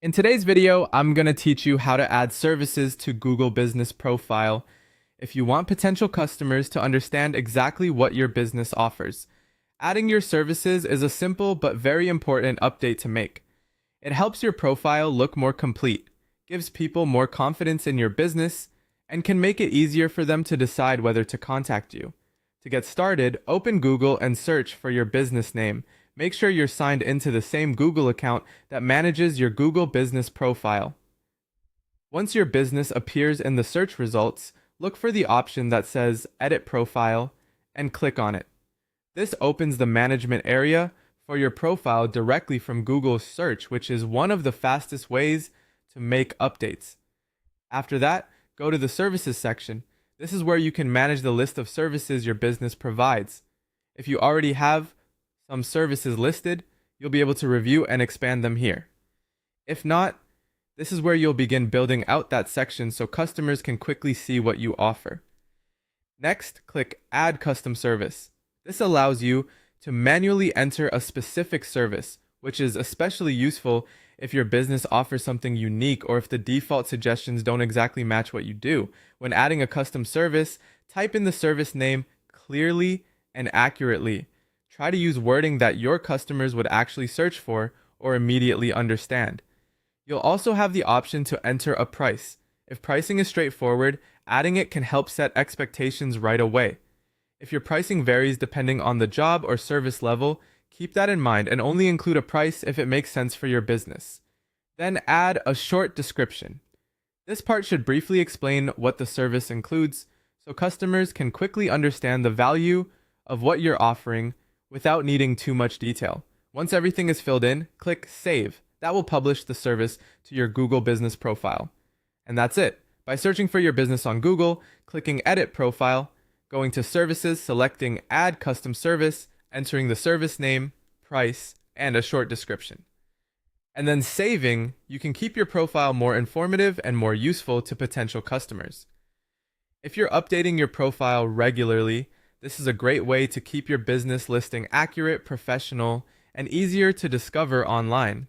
In today's video, I'm going to teach you how to add services to Google Business Profile if you want potential customers to understand exactly what your business offers. Adding your services is a simple but very important update to make. It helps your profile look more complete, gives people more confidence in your business, and can make it easier for them to decide whether to contact you. To get started, open Google and search for your business name. Make sure you're signed into the same Google account that manages your Google Business Profile. Once your business appears in the search results, look for the option that says Edit Profile and click on it. This opens the management area for your profile directly from Google's search, which is one of the fastest ways to make updates. After that, go to the Services section. This is where you can manage the list of services your business provides. If you already have some services listed, you'll be able to review and expand them here. If not, this is where you'll begin building out that section so customers can quickly see what you offer. Next, click Add Custom Service. This allows you to manually enter a specific service, which is especially useful if your business offers something unique or if the default suggestions don't exactly match what you do. When adding a custom service, type in the service name clearly and accurately. Try to use wording that your customers would actually search for or immediately understand. You'll also have the option to enter a price. If pricing is straightforward, adding it can help set expectations right away. If your pricing varies depending on the job or service level, keep that in mind and only include a price if it makes sense for your business. Then add a short description. This part should briefly explain what the service includes so customers can quickly understand the value of what you're offering without needing too much detail. Once everything is filled in, click Save. That will publish the service to your Google Business Profile. And that's it. By searching for your business on Google, clicking Edit Profile, going to Services, selecting Add Custom Service, entering the service name, price, and a short description. And then saving, you can keep your profile more informative and more useful to potential customers. If you're updating your profile regularly, this is a great way to keep your business listing accurate, professional, and easier to discover online.